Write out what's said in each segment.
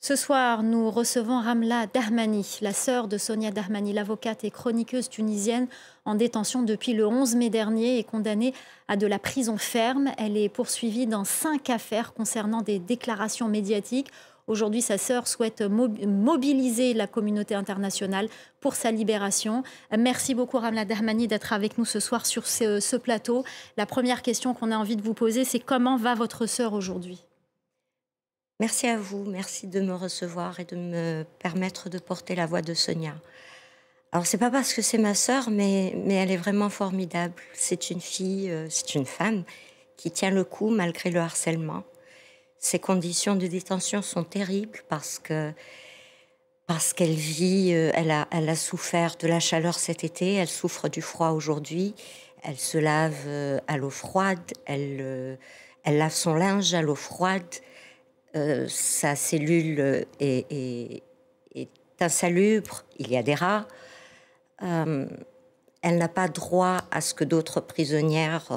Ce soir, nous recevons Ramla Dahmani, la sœur de Sonia Dahmani, l'avocate et chroniqueuse tunisienne en détention depuis le 11 mai dernier et condamnée à de la prison ferme. Elle est poursuivie dans 5 affaires concernant des déclarations médiatiques. Aujourd'hui, sa sœur souhaite mobiliser la communauté internationale pour sa libération. Merci beaucoup Ramla Dahmani d'être avec nous ce soir sur ce plateau. La première question qu'on a envie de vous poser, c'est comment va votre sœur aujourd'hui ? Merci à vous, merci de me recevoir et de me permettre de porter la voix de Sonia. Alors c'est pas parce que c'est ma sœur, mais elle est vraiment formidable. C'est une fille, c'est une femme qui tient le coup malgré le harcèlement. Ses conditions de détention sont terribles parce qu'elle vit, elle a souffert de la chaleur cet été, elle souffre du froid aujourd'hui. Elle se lave à l'eau froide, elle lave son linge à l'eau froide. Sa cellule est insalubre, il y a des rats. Elle n'a pas droit à ce que d'autres prisonnières,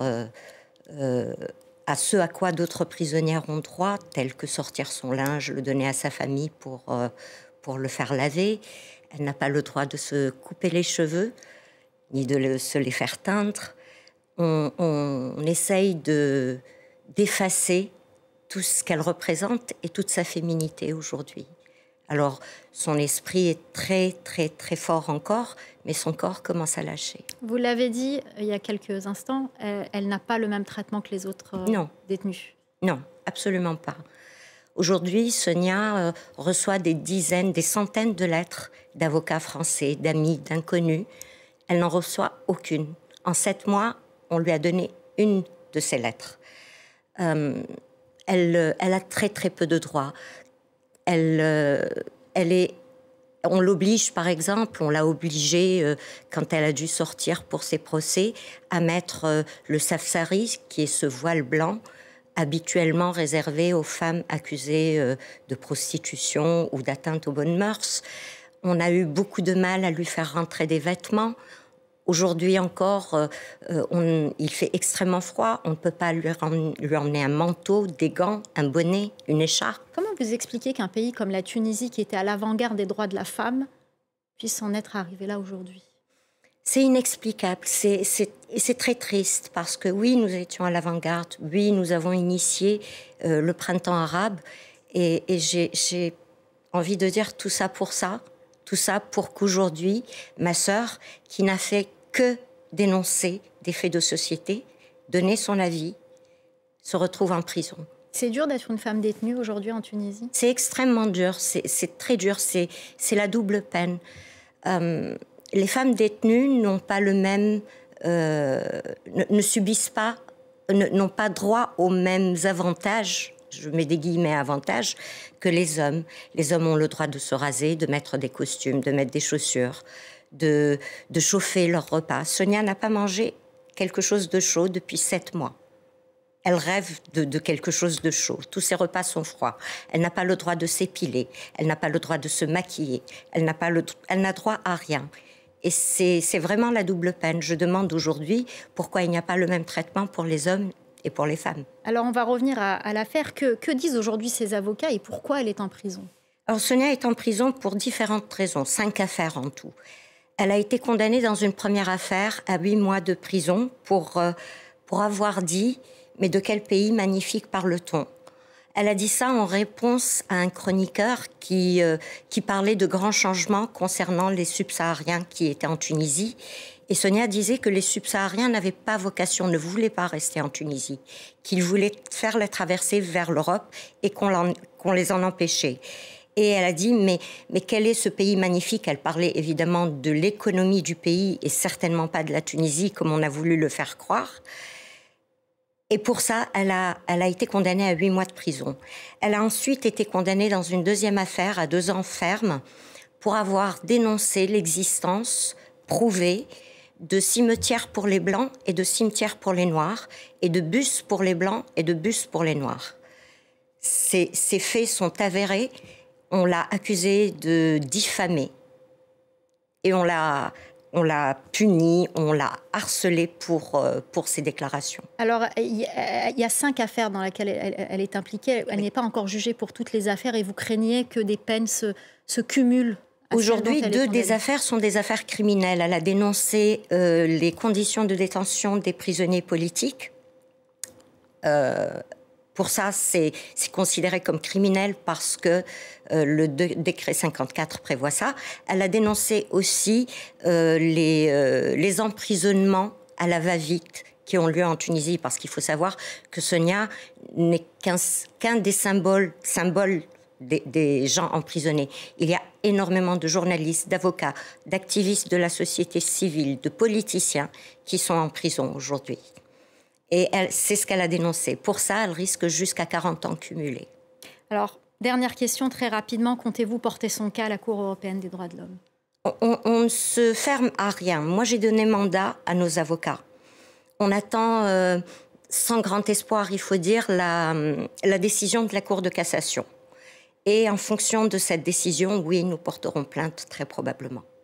à ce à quoi d'autres prisonnières ont droit, tel que sortir son linge, le donner à sa famille pour le faire laver. Elle n'a pas le droit de se couper les cheveux, ni de se les faire teindre. On essaye d'effacer tout ce qu'elle représente et toute sa féminité aujourd'hui. Alors, son esprit est très, très, très fort encore, mais son corps commence à lâcher. Vous l'avez dit il y a quelques instants, elle n'a pas le même traitement que les autres détenus. Non, absolument pas. Aujourd'hui, Sonia reçoit des dizaines, des centaines de lettres d'avocats français, d'amis, d'inconnus. Elle n'en reçoit aucune. En 7 mois, on lui a donné une de ces lettres. Elle a très très peu de droits. On l'oblige, par exemple, on l'a obligée, quand elle a dû sortir pour ses procès, à mettre le safsari, qui est ce voile blanc, habituellement réservé aux femmes accusées de prostitution ou d'atteinte aux bonnes mœurs. On a eu beaucoup de mal à lui faire rentrer des vêtements. Aujourd'hui encore, il fait extrêmement froid. On ne peut pas lui emmener un manteau, des gants, un bonnet, une écharpe. Comment vous expliquez qu'un pays comme la Tunisie, qui était à l'avant-garde des droits de la femme, puisse en être arrivé là aujourd'hui ? C'est inexplicable. C'est très triste parce que oui, nous étions à l'avant-garde. Oui, nous avons initié le printemps arabe. Et j'ai envie de dire tout ça pour ça. Tout ça pour qu'aujourd'hui, ma sœur, qui n'a fait que dénoncer des faits de société, donner son avis, se retrouve en prison. C'est dur d'être une femme détenue aujourd'hui en Tunisie ? C'est extrêmement dur, c'est très dur, c'est la double peine. Les femmes détenues n'ont pas le même, ne subissent pas, n'ont pas droit aux mêmes avantages, je mets des guillemets avantages, que les hommes. Les hommes ont le droit de se raser, de mettre des costumes, de mettre des chaussures, de chauffer leur repas. Sonia n'a pas mangé quelque chose de chaud depuis 7 mois. Elle rêve de quelque chose de chaud. Tous ses repas sont froids. Elle n'a pas le droit de s'épiler. Elle n'a pas le droit de se maquiller. Elle n'a droit à rien. Et c'est vraiment la double peine. Je demande aujourd'hui pourquoi il n'y a pas le même traitement pour les hommes et pour les femmes. Alors on va revenir à l'affaire. Que disent aujourd'hui ses avocats et pourquoi elle est en prison ? Alors Sonia est en prison pour différentes raisons, 5 affaires en tout. Elle a été condamnée dans une première affaire à 8 mois de prison pour avoir dit « mais de quel pays magnifique parle-t-on » Elle a dit ça en réponse à un chroniqueur qui parlait de grands changements concernant les subsahariens qui étaient en Tunisie. Et Sonia disait que les subsahariens n'avaient pas vocation, ne voulaient pas rester en Tunisie, qu'ils voulaient faire la traversée vers l'Europe et qu'on les en empêchait. Et elle a dit, mais quel est ce pays magnifique ? Elle parlait évidemment de l'économie du pays et certainement pas de la Tunisie, comme on a voulu le faire croire. Et pour ça, elle a été condamnée à 8 mois de prison. Elle a ensuite été condamnée dans une deuxième affaire à 2 ans ferme pour avoir dénoncé l'existence prouvée de cimetières pour les Blancs et de cimetières pour les Noirs, et de bus pour les Blancs et de bus pour les Noirs. Ces faits sont avérés. On l'a accusée de diffamer. Et on l'a on l'a punie, on l'a harcelée pour ses déclarations. Alors, il y a 5 affaires dans lesquelles elle est impliquée. Elle n'est pas encore jugée pour toutes les affaires et vous craignez que des peines se cumulent. Aujourd'hui, 2 des affaires sont des affaires criminelles. Elle a dénoncé les conditions de détention des prisonniers politiques. Pour ça, c'est considéré comme criminel parce que le décret 54 prévoit ça. Elle a dénoncé aussi les emprisonnements à la va-vite qui ont lieu en Tunisie, parce qu'il faut savoir que Sonia n'est qu'un des symboles des gens emprisonnés. Il y a énormément de journalistes, d'avocats, d'activistes de la société civile, de politiciens qui sont en prison aujourd'hui. Et c'est ce qu'elle a dénoncé. Pour ça, elle risque jusqu'à 40 ans cumulés. Alors, dernière question très rapidement. Comptez-vous porter son cas à la Cour européenne des droits de l'homme? On ne se ferme à rien. Moi, j'ai donné mandat à nos avocats. On attend, sans grand espoir, il faut dire, la décision de la Cour de cassation. Et en fonction de cette décision, oui, nous porterons plainte très probablement.